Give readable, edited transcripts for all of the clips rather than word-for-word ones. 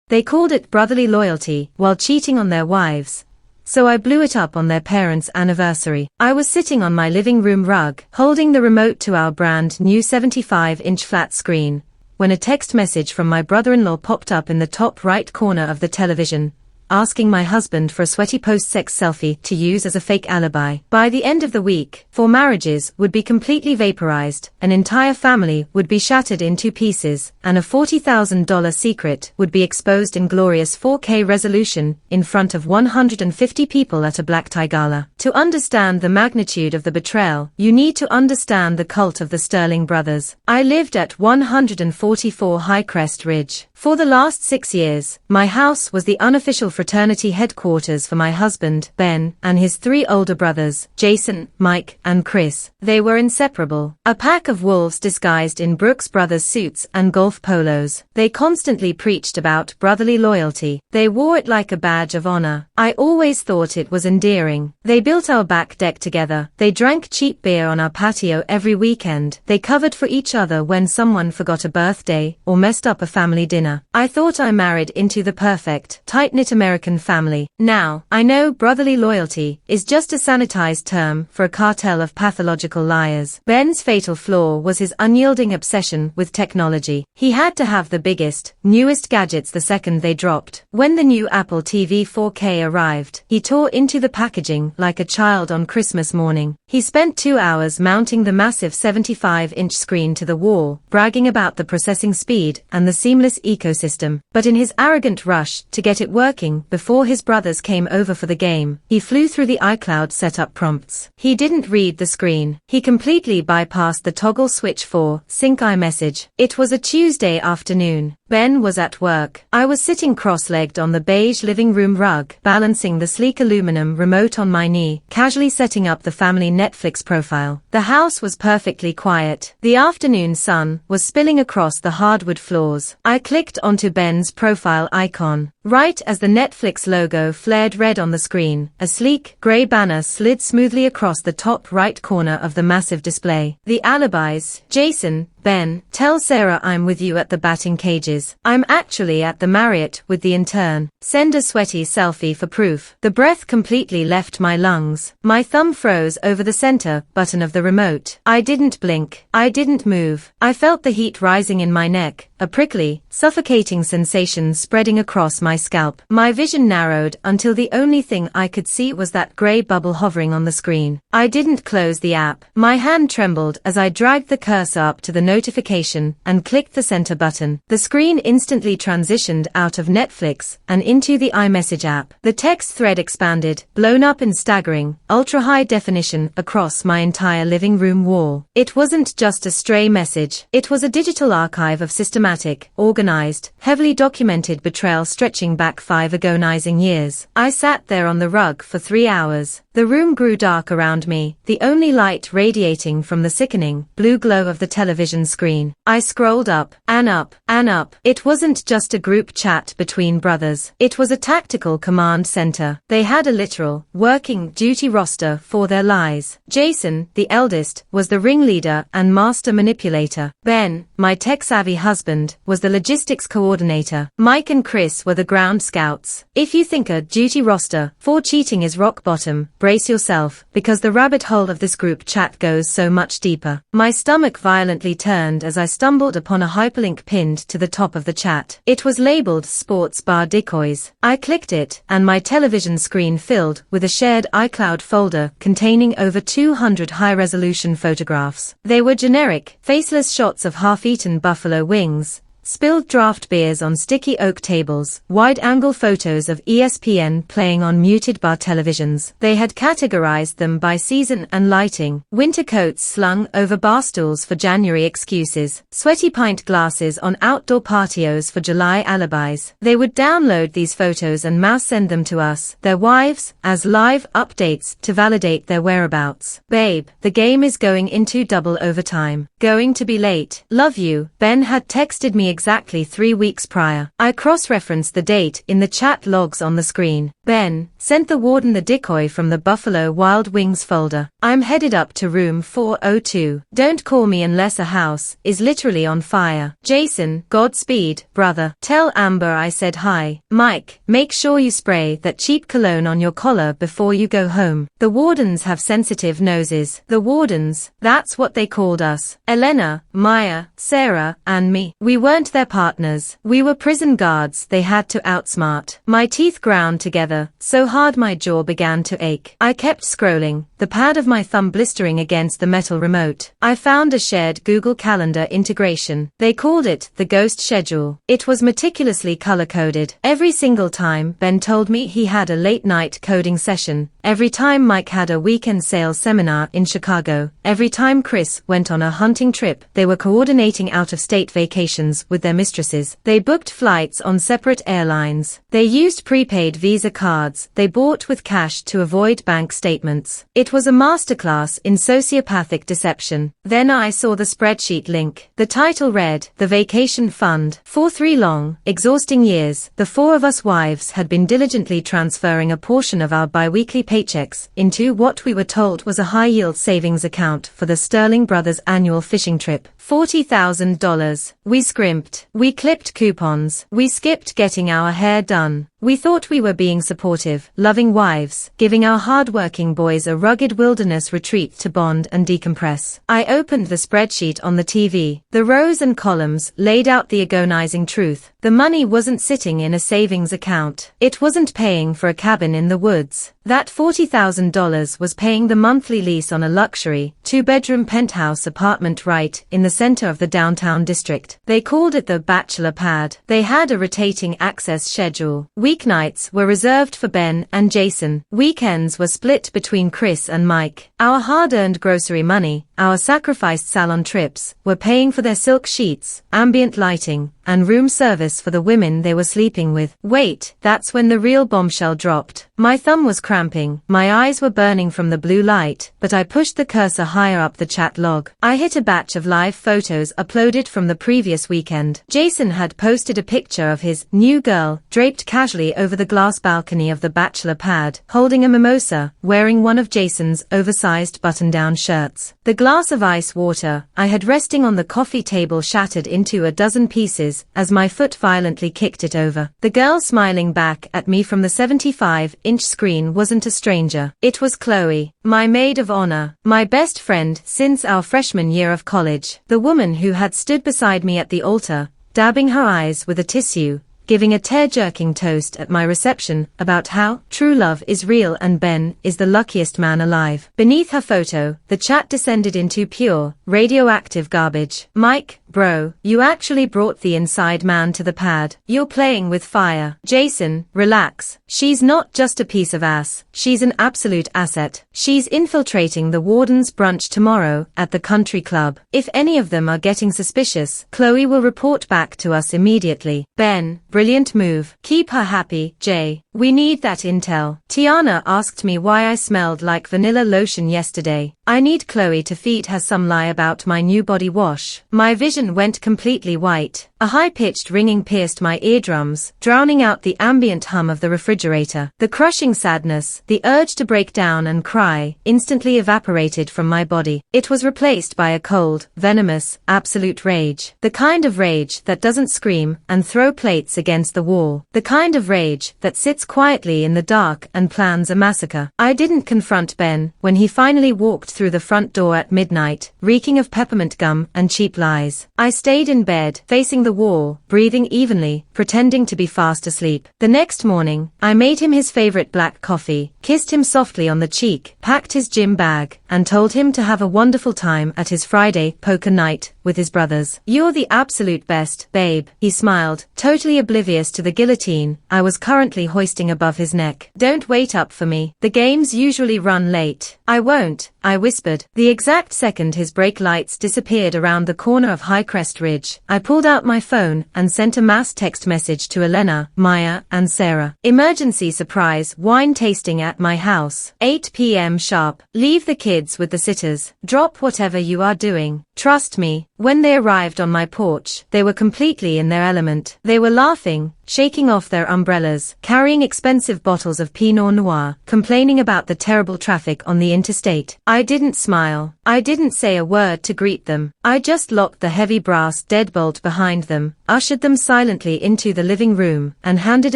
They called it brotherly loyalty while cheating on their wives. So I blew it up on their parents' anniversary. I was sitting on my living room rug, holding the remote to our brand new 75-inch flat screen, when a text message from my brother-in-law popped up in the top right corner of the television, asking my husband for a sweaty post-sex selfie to use as a fake alibi. By the end of the week, 4 marriages would be completely vaporized, an entire family would be shattered in 2 pieces, and a $40,000 secret would be exposed in glorious 4K resolution in front of 150 people at a black tie gala. To understand the magnitude of the betrayal, you need to understand the cult of the Sterling brothers. I lived at 144 Highcrest Ridge. For the last 6 years, my house was the unofficial fraternity headquarters for my husband, Ben, and his 3 older brothers, Jason, Mike, and Chris. They were inseparable. A pack of wolves disguised in Brooks Brothers suits and golf polos. They constantly preached about brotherly loyalty. They wore it like a badge of honor. I always thought it was endearing. They built our back deck together. They drank cheap beer on our patio every weekend. They covered for each other when someone forgot a birthday or messed up a family dinner. I thought I married into the perfect, tight-knit American family. Now, I know brotherly loyalty is just a sanitized term for a cartel of pathological liars. Ben's fatal flaw was his unyielding obsession with technology. He had to have the biggest, newest gadgets the second they dropped. When the new Apple TV 4K arrived, he tore into the packaging like a child on Christmas morning. He spent 2 hours mounting the massive 75-inch screen to the wall, bragging about the processing speed and the seamless ecosystem. But in his arrogant rush to get it working before his brothers came over for the game, he flew through the iCloud setup prompts. He didn't read the screen. He completely bypassed the toggle switch for sync iMessage. It was a Tuesday afternoon. Ben was at work. I was sitting cross-legged on the beige living room rug, balancing the sleek aluminum remote on my knee, casually setting up the family Netflix profile. The house was perfectly quiet. The afternoon sun was spilling across the hardwood floors. I clicked onto Ben's profile icon. Right as the Netflix logo flared red on the screen, a sleek, gray banner slid smoothly across the top right corner of the massive display. The Alibis. Jason, Ben, tell Sarah I'm with you at the batting cages. I'm actually at the Marriott with the intern. Send a sweaty selfie for proof. The breath completely left my lungs. My thumb froze over the center button of the remote. I didn't blink. I didn't move. I felt the heat rising in my neck, a prickly, suffocating sensation spreading across my scalp. My vision narrowed until the only thing I could see was that gray bubble hovering on the screen. I didn't close the app. My hand trembled as I dragged the cursor up to the notification and clicked the center button. The screen instantly transitioned out of Netflix and into the iMessage app. The text thread expanded, blown up in staggering, ultra-high definition across my entire living room wall. It wasn't just a stray message. It was a digital archive of systematic, organized, heavily documented betrayal stretching back 5 agonizing years. I sat there on the rug for 3 hours. The room grew dark around me, the only light radiating from the sickening, blue glow of the television screen. I scrolled up, and up, and up. It wasn't just a group chat between brothers. It was a tactical command center. They had a literal, working duty roster for their lies. Jason, the eldest, was the ringleader and master manipulator. Ben, my tech-savvy husband, was the logistics coordinator. Mike and Chris were the ground scouts. If you think a duty roster for cheating is rock bottom, brace yourself, because the rabbit hole of this group chat goes so much deeper. My stomach violently turned as I stumbled upon a hyperlink pinned to the top of the chat. It was labeled Sports Bar Decoys. I clicked it, and my television screen filled with a shared iCloud folder containing over 200 high-resolution photographs. They were generic, faceless shots of half-eaten buffalo wings, spilled draft beers on sticky oak tables, wide-angle photos of ESPN playing on muted bar televisions. They had categorized them by season and lighting. Winter coats slung over bar stools for January excuses. Sweaty pint glasses on outdoor patios for July alibis. They would download these photos and mouse send them to us, their wives, as live updates to validate their whereabouts. Babe, the game is going into double overtime. Going to be late. Love you. Ben had texted me exactly 3 weeks prior. I cross-referenced the date in the chat logs on the screen. Ben sent the warden the decoy from the Buffalo Wild Wings folder. I'm headed up to room 402. Don't call me unless a house is literally on fire. Jason, Godspeed, brother. Tell Amber I said hi. Mike, make sure you spray that cheap cologne on your collar before you go home. The wardens have sensitive noses. The wardens, that's what they called us. Elena, Maya, Sarah, and me. We weren't their partners. We were prison guards they had to outsmart. My teeth ground together so hard my jaw began to ache. I kept scrolling, the pad of my thumb blistering against the metal remote. I found a shared Google Calendar integration. They called it the Ghost Schedule. It was meticulously color-coded. Every single time Ben told me he had a late-night coding session, every time Mike had a weekend sales seminar in Chicago, every time Chris went on a hunting trip, they were coordinating out-of-state vacations with their mistresses. They booked flights on separate airlines. They used prepaid Visa cards they bought with cash to avoid bank statements. It was a masterclass in sociopathic deception. Then I saw the spreadsheet link. The title read, The Vacation Fund. For 3 long, exhausting years, the 4 of us wives had been diligently transferring a portion of our bi-weekly paychecks into what we were told was a high-yield savings account for the Sterling Brothers' annual fishing trip. $40,000. We scrimped. We clipped coupons. We skipped getting our hair done. We thought we were being supportive, loving wives, giving our hard-working boys a rugged wilderness retreat to bond and decompress. I opened the spreadsheet on the TV. The rows and columns laid out the agonizing truth. The money wasn't sitting in a savings account. It wasn't paying for a cabin in the woods. That $40,000 was paying the monthly lease on a luxury, 2-bedroom penthouse apartment right in the center of the downtown district. They called it the Bachelor Pad. They had a rotating access schedule. Weeknights were reserved for Ben and Jason. Weekends were split between Chris and Mike. Our hard-earned grocery money, our sacrificed salon trips, were paying for their silk sheets, ambient lighting, and room service for the women they were sleeping with. Wait, that's when the real bombshell dropped. My thumb was cramping, my eyes were burning from the blue light, but I pushed the cursor higher up the chat log. I hit a batch of live photos uploaded from the previous weekend. Jason had posted a picture of his new girl, draped casually over the glass balcony of the Bachelor Pad, holding a mimosa, wearing one of Jason's oversized button-down shirts. The glass of ice water I had resting on the coffee table shattered into a dozen pieces as my foot violently kicked it over. The girl smiling back at me from the 75-inch screen wasn't a stranger. It was Chloe, my maid of honor, my best friend since our freshman year of college. The woman who had stood beside me at the altar, dabbing her eyes with a tissue, giving a tear-jerking toast at my reception about how true love is real and Ben is the luckiest man alive. Beneath her photo, the chat descended into pure, radioactive garbage. Mike, bro, you actually brought the inside man to the pad. You're playing with fire. Jason, relax. She's not just a piece of ass. She's an absolute asset. She's infiltrating the warden's brunch tomorrow at the country club. If any of them are getting suspicious, Chloe will report back to us immediately. Ben, brilliant move. Keep her happy, Jay. We need that intel. Tiana asked me why I smelled like vanilla lotion yesterday. I need Chloe to feed her some lie about my new body wash. My vision went completely white. A high-pitched ringing pierced my eardrums, drowning out the ambient hum of the refrigerator. The crushing sadness, the urge to break down and cry, instantly evaporated from my body. It was replaced by a cold, venomous, absolute rage. The kind of rage that doesn't scream and throw plates against the wall. The kind of rage that sits quietly in the dark and plans a massacre. I didn't confront Ben when he finally walked through the front door at midnight, reeking of peppermint gum and cheap lies. I stayed in bed, facing the wall, breathing evenly, pretending to be fast asleep. The next morning, I made him his favorite black coffee, kissed him softly on the cheek, packed his gym bag, and told him to have a wonderful time at his Friday poker night with his brothers. You're the absolute best, babe, he smiled, totally oblivious to the guillotine I was currently hoisting above his neck. Don't wait up for me. The games usually run late. I won't, I whispered. The exact second his brake lights disappeared around the corner of Highcrest Ridge, I pulled out my phone and sent a mass text message to Elena, Maya, and Sarah. Emergency surprise wine tasting at my house. 8 p.m. sharp. Leave the kids kids with the sitters. Drop whatever you are doing. Trust me, when they arrived on my porch, they were completely in their element. They were laughing, shaking off their umbrellas, carrying expensive bottles of Pinot Noir, complaining about the terrible traffic on the interstate. I didn't smile. I didn't say a word to greet them. I just locked the heavy brass deadbolt behind them, ushered them silently into the living room, and handed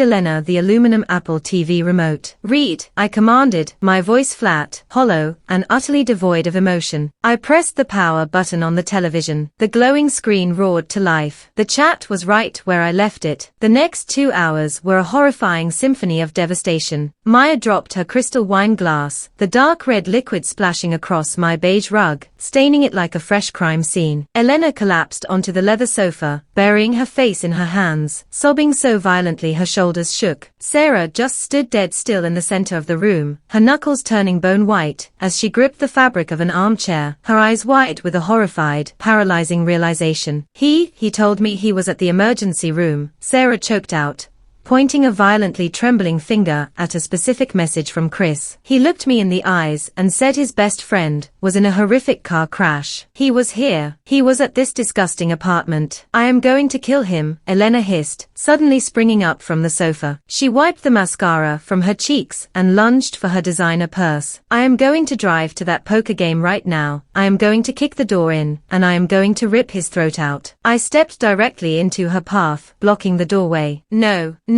Elena the aluminum Apple TV remote. "Read," I commanded, my voice flat, hollow, and utterly devoid of emotion. I pressed the power button on the television. The glowing screen roared to life. The chat was right where I left it. The next 2 hours were a horrifying symphony of devastation. Maya dropped her crystal wine glass, the dark red liquid splashing across my beige rug, staining it like a fresh crime scene. Elena collapsed onto the leather sofa, burying her face in her hands, sobbing so violently her shoulders shook. Sarah just stood dead still in the center of the room, her knuckles turning bone white, as she gripped the fabric of an armchair, her eyes wide with a horrified, paralyzing realization. He told me he was at the emergency room," Sarah choked out, pointing a violently trembling finger at a specific message from Chris. "He looked me in the eyes and said his best friend was in a horrific car crash. He was here. He was at this disgusting apartment. I am going to kill him," Elena hissed, suddenly springing up from the sofa. She wiped the mascara from her cheeks and lunged for her designer purse. "I am going to drive to that poker game right now. I am going to kick the door in, and I am going to rip his throat out." I stepped directly into her path, blocking the doorway.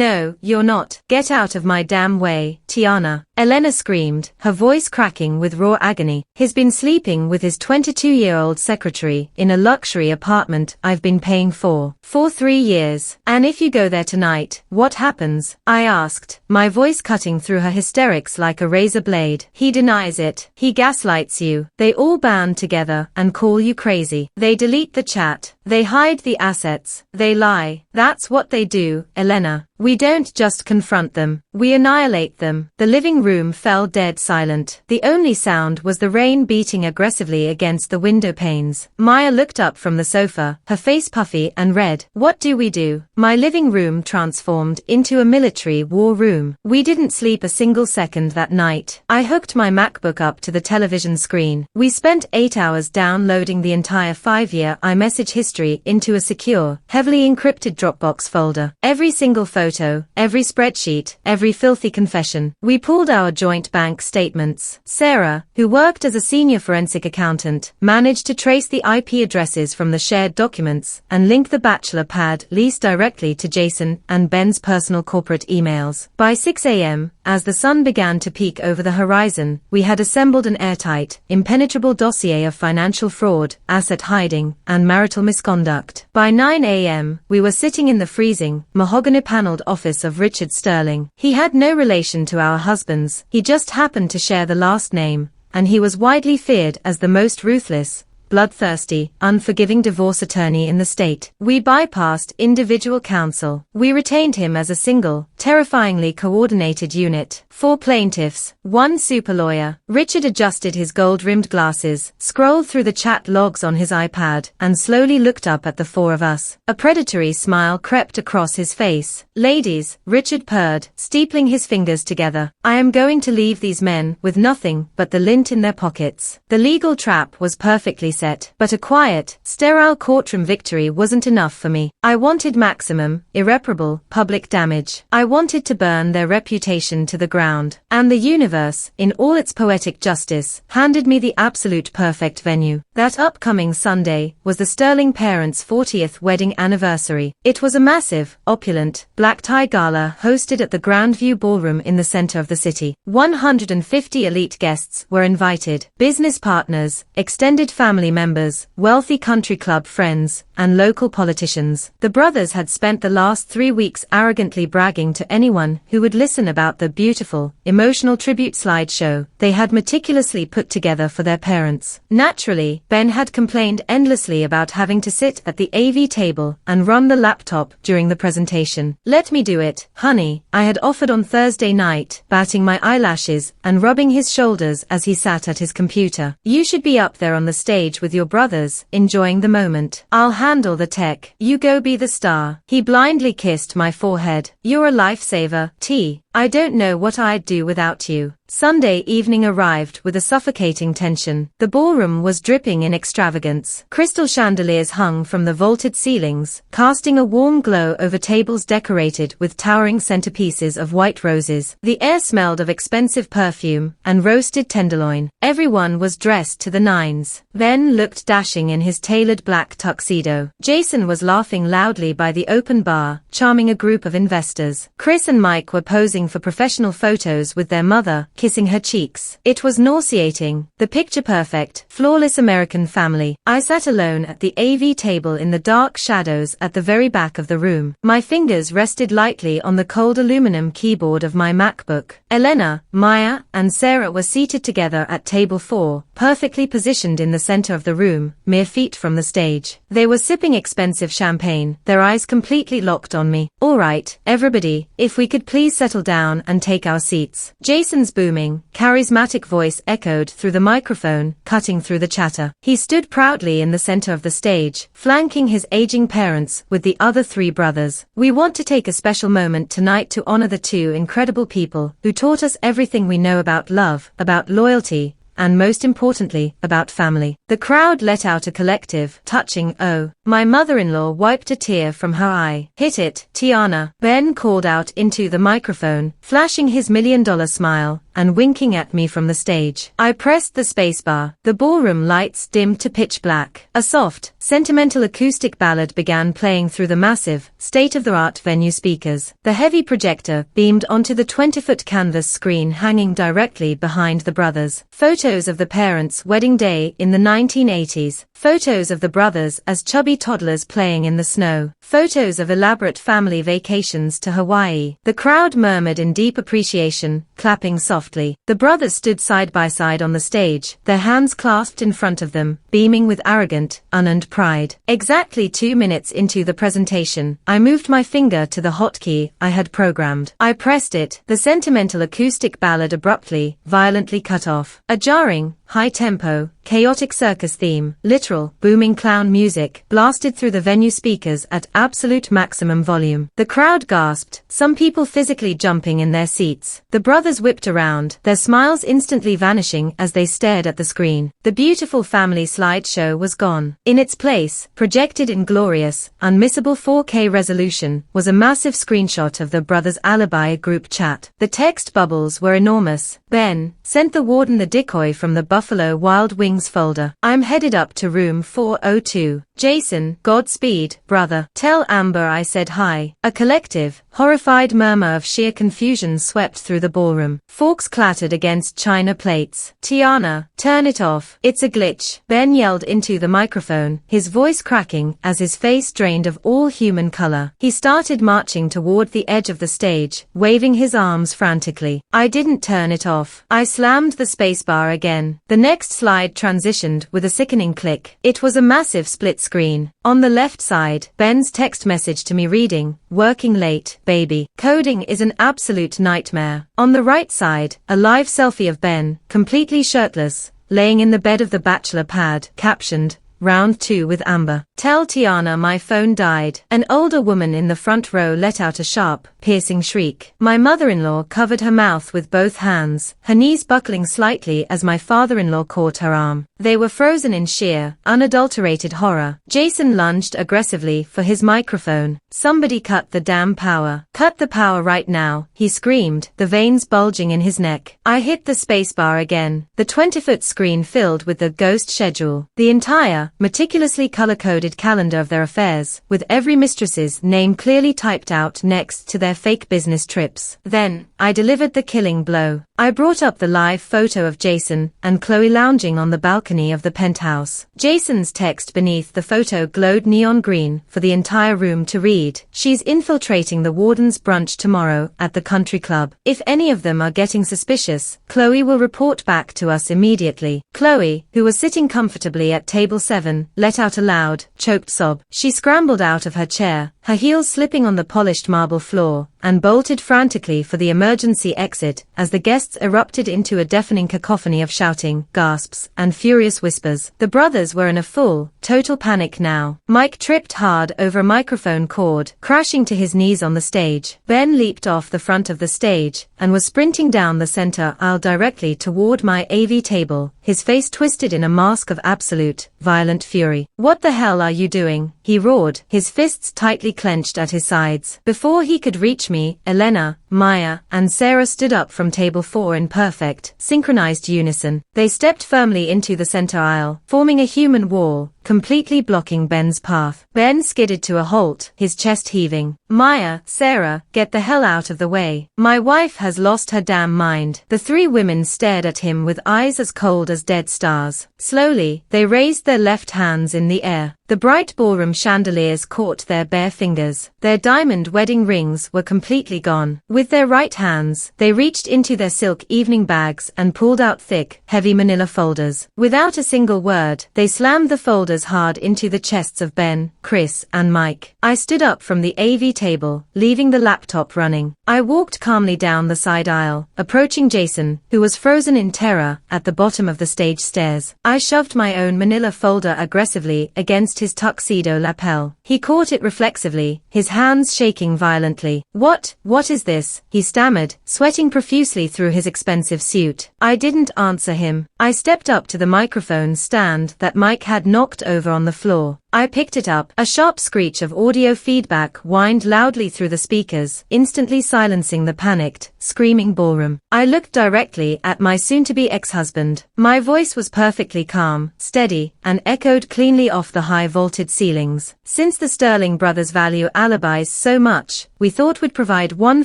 No, you're not. Get out of my damn way, Tiana," Elena screamed, her voice cracking with raw agony. "He's been sleeping with his 22-year-old secretary in a luxury apartment I've been paying for 3 years. And if you go there tonight, what happens?" I asked, my voice cutting through her hysterics like a razor blade. "He denies it. He gaslights you. They all band together and call you crazy. They delete the chat. They hide the assets. They lie. That's what they do, Elena. We don't just confront them. We annihilate them." The living room fell dead silent. The only sound was the rain beating aggressively against the window panes. Maya looked up from the sofa, her face puffy and red. "What do we do?" My living room transformed into a military war room. We didn't sleep a single second that night. I hooked my MacBook up to the television screen. We spent 8 hours downloading the entire 5-year iMessage history into a secure, heavily encrypted Dropbox folder. Every single photo, every spreadsheet, every filthy confession. We pulled our joint bank statements. Sarah, who worked as a senior forensic accountant, managed to trace the IP addresses from the shared documents and link the bachelor pad lease directly to Jason and Ben's personal corporate emails. By 6 a.m., as the sun began to peek over the horizon, we had assembled an airtight, impenetrable dossier of financial fraud, asset hiding, and marital misconduct. By 9 a.m., we were sitting in the freezing, mahogany-paneled office of Richard Sterling. He had no relation to our husbands, he just happened to share the last name, and he was widely feared as the most ruthless, bloodthirsty, unforgiving divorce attorney in the state. We bypassed individual counsel. We retained him as a single, terrifyingly coordinated unit. 4 plaintiffs, 1 super lawyer. Richard adjusted his gold-rimmed glasses, scrolled through the chat logs on his iPad, and slowly looked up at the 4 of us. A predatory smile crept across his face. "Ladies," Richard purred, steepling his fingers together, "I am going to leave these men with nothing but the lint in their pockets." The legal trap was perfectly set, but a quiet, sterile courtroom victory wasn't enough for me. I wanted maximum, irreparable, public damage. I wanted to burn their reputation to the ground. And the universe, in all its poetic justice, handed me the absolute perfect venue. That upcoming Sunday was the Sterling parents' 40th wedding anniversary. It was a massive, opulent, black-tie gala hosted at the Grandview Ballroom in the center of the city. 150 elite guests were invited, business partners, extended family members, wealthy country club friends, and local politicians. The brothers had spent the last 3 weeks arrogantly bragging to anyone who would listen about the beautiful, emotional tribute slideshow they had meticulously put together for their parents. Naturally, Ben had complained endlessly about having to sit at the AV table and run the laptop during the presentation. "Let me do it, honey," I had offered on Thursday night, batting my eyelashes and rubbing his shoulders as he sat at his computer. "You should be up there on the stage with your brothers, enjoying the moment. I'll handle the tech. You go be the star." He blindly kissed my forehead. "You're a lifesaver, T. I don't know what I'd do without you. Sunday evening arrived with a suffocating tension. The ballroom was dripping in extravagance. Crystal chandeliers hung from the vaulted ceilings, casting a warm glow over tables decorated with towering centerpieces of white roses. The air smelled of expensive perfume and roasted tenderloin. Everyone was dressed to the nines. Ben looked dashing in his tailored black tuxedo. Jason was laughing loudly by the open bar, charming a group of investors. Chris and Mike were posing for professional photos with their mother, kissing her cheeks. It was nauseating. The picture-perfect, flawless American family. I sat alone at the AV table in the dark shadows at the very back of the room. My fingers rested lightly on the cold aluminum keyboard of my MacBook. Elena, Maya, and Sarah were seated together at table 4, perfectly positioned in the center of the room, mere feet from the stage. They were sipping expensive champagne, their eyes completely locked on me. All right, everybody, if we could please settle down and take our seats. Jason's booming, charismatic voice echoed through the microphone, cutting through the chatter. He stood proudly in the center of the stage, flanking his aging parents with the other 3 brothers. We want to take a special moment tonight to honor the 2 incredible people who taught us everything we know about love, about loyalty, and most importantly, about family. The crowd let out a collective, touching "oh." My mother-in-law wiped a tear from her eye. "Hit it, Tiana," Ben called out into the microphone, flashing his $1,000,000 smile and winking at me from the stage. I pressed the spacebar. The ballroom lights dimmed to pitch black. A soft, sentimental acoustic ballad began playing through the massive, state-of-the-art venue speakers. The heavy projector beamed onto the 20-foot canvas screen hanging directly behind the brothers. Photos of the parents' wedding day in the 1980s. Photos of the brothers as chubby toddlers playing in the snow. Photos of elaborate family vacations to Hawaii. The crowd murmured in deep appreciation, clapping softly. The brothers stood side by side on the stage, their hands clasped in front of them, beaming with arrogant, unearned pride. Exactly 2 minutes into the presentation, I moved my finger to the hotkey I had programmed. I pressed it. The sentimental acoustic ballad abruptly, violently cut off. A jarring, high-tempo, chaotic circus theme, literal, booming clown music, blasted through the venue speakers at absolute maximum volume. The crowd gasped, some people physically jumping in their seats. The brothers whipped around, their smiles instantly vanishing as they stared at the screen. The beautiful family slideshow was gone. In its place, projected in glorious, unmissable 4K resolution, was a massive screenshot of the brothers' Alibi group chat. The text bubbles were enormous. Ben sent the warden the decoy from the Buffalo Wild Wings folder. I'm headed up to room 402. Jason, Godspeed, brother. Tell Amber I said hi. A collective, horrified murmur of sheer confusion swept through the ballroom. Forks clattered against china plates. Tiana, turn it off. It's a glitch. Ben yelled into the microphone, his voice cracking as his face drained of all human color. He started marching toward the edge of the stage, waving his arms frantically. I didn't turn it off. I slammed the spacebar again. The next slide transitioned with a sickening click. It was a massive split screen. On the left side, Ben's text message to me reading, "Working late, baby. Coding is an absolute nightmare." On the right side, a live selfie of Ben, completely shirtless, laying in the bed of the bachelor pad, captioned, "Round 2 with Amber. Tell Tiana my phone died." An older woman in the front row let out a sharp, piercing shriek. My mother-in-law covered her mouth with both hands, her knees buckling slightly as my father-in-law caught her arm. They were frozen in sheer, unadulterated horror. Jason lunged aggressively for his microphone. Somebody cut the damn power. Cut the power right now, he screamed, the veins bulging in his neck. I hit the spacebar again. The 20-foot screen filled with the ghost schedule. The entire, meticulously color-coded calendar of their affairs, with every mistress's name clearly typed out next to their fake business trips. Then, I delivered the killing blow. I brought up the live photo of Jason and Chloe lounging on the balcony of the penthouse. Jason's text beneath the photo glowed neon green for the entire room to read. She's infiltrating the warden's brunch tomorrow at the country club. If any of them are getting suspicious, Chloe will report back to us immediately. Chloe, who was sitting comfortably at table 7, heaven, let out a loud, choked sob. She scrambled out of her chair, her heels slipping on the polished marble floor, and bolted frantically for the emergency exit as the guests erupted into a deafening cacophony of shouting, gasps, and furious whispers. The brothers were in a full, total panic now. Mike tripped hard over a microphone cord, crashing to his knees on the stage. Ben leaped off the front of the stage and was sprinting down the center aisle directly toward my AV table, his face twisted in a mask of absolute, violent fury. "What the hell are you doing?" he roared, his fists tightly clenched at his sides. Before he could reach me, Elena, Maya, and Sarah stood up from table 4 in perfect, synchronized unison. They stepped firmly into the center aisle, forming a human wall, completely blocking Ben's path. Ben skidded to a halt, his chest heaving. "Maya, Sarah, get the hell out of the way. My wife has lost her damn mind." The three women stared at him with eyes as cold as dead stars. Slowly, they raised their left hands in the air. The bright ballroom chandeliers caught their bare fingers. Their diamond wedding rings were completely gone. With their right hands, they reached into their silk evening bags and pulled out thick, heavy manila folders. Without a single word, they slammed the folders hard into the chests of Ben, Chris, and Mike. I stood up from the AV table, leaving the laptop running. I walked calmly down the side aisle, approaching Jason, who was frozen in terror at the bottom of the stage stairs. I shoved my own manila folder aggressively against his tuxedo lapel. He caught it reflexively, his hands shaking violently. What is this?" he stammered, sweating profusely through his expensive suit. I didn't answer him. I stepped up to the microphone stand that Mike had knocked over on the floor. I picked it up. A sharp screech of audio feedback whined loudly through the speakers, instantly silencing the panicked, screaming ballroom. I looked directly at my soon-to-be ex-husband. My voice was perfectly calm, steady, and echoed cleanly off the high-vaulted ceilings. "Since the Sterling brothers value alibis so much, we thought we'd provide one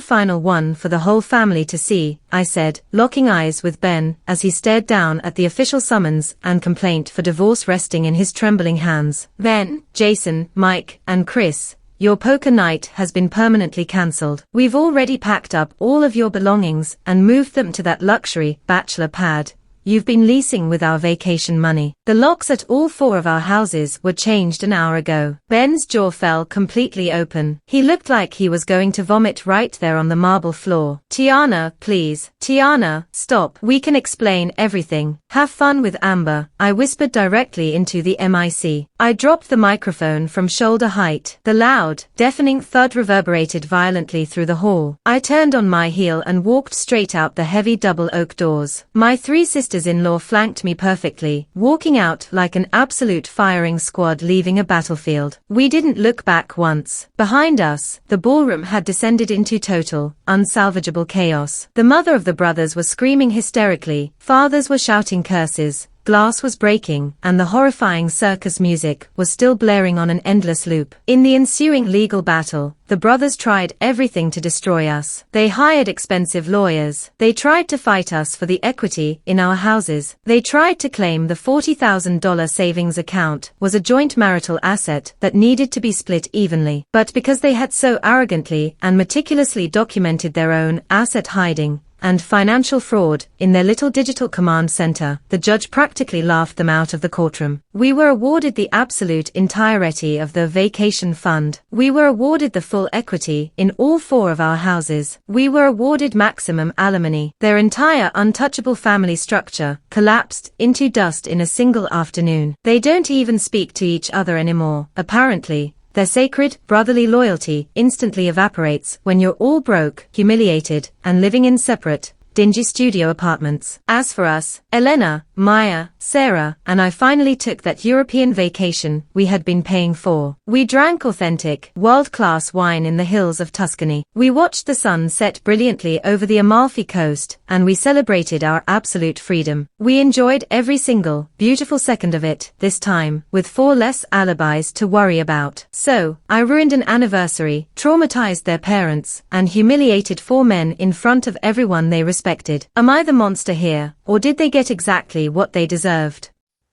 final one for the whole family to see," I said, locking eyes with Ben as he stared down at the official summons and complaint for divorce resting in his trembling hands. "Ben, Jason, Mike, and Chris, your poker night has been permanently cancelled. We've already packed up all of your belongings and moved them to that luxury bachelor pad you've been leasing with our vacation money. The locks at all 4 of our houses were changed an hour ago." Ben's jaw fell completely open. He looked like he was going to vomit right there on the marble floor. "Tiana, please. Tiana, stop. We can explain everything. Have fun with Amber," I whispered directly into the mic. I dropped the microphone from shoulder height. The loud, deafening thud reverberated violently through the hall. I turned on my heel and walked straight out the heavy double oak doors. My 3 sisters-in-law flanked me perfectly, walking out like an absolute firing squad leaving a battlefield. We didn't look back once. Behind us, the ballroom had descended into total, unsalvageable chaos. The mother of the brothers was screaming hysterically, fathers were shouting curses, glass was breaking, and the horrifying circus music was still blaring on an endless loop. In the ensuing legal battle, the brothers tried everything to destroy us. They hired expensive lawyers. They tried to fight us for the equity in our houses. They tried to claim the $40,000 savings account was a joint marital asset that needed to be split evenly. But because they had so arrogantly and meticulously documented their own asset hiding and financial fraud in their little digital command center, the judge practically laughed them out of the courtroom. We were awarded the absolute entirety of the vacation fund. We were awarded the full equity in all 4 of our houses. We were awarded maximum alimony. Their entire untouchable family structure collapsed into dust in a single afternoon. They don't even speak to each other anymore, apparently. Their sacred, brotherly loyalty instantly evaporates when you're all broke, humiliated, and living in separate, dingy studio apartments. As for us, Elena, Maya, Sarah, and I finally took that European vacation we had been paying for. We drank authentic, world-class wine in the hills of Tuscany. We watched the sun set brilliantly over the Amalfi Coast, and we celebrated our absolute freedom. We enjoyed every single, beautiful second of it, this time, with 4 less alibis to worry about. So, I ruined an anniversary, traumatized their parents, and humiliated 4 men in front of everyone they respected. Am I the monster here, or did they get exactly what they deserved?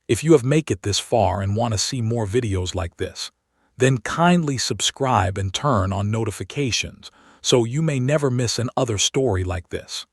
If you have made it this far and want to see more videos like this, then kindly subscribe and turn on notifications so you may never miss another story like this.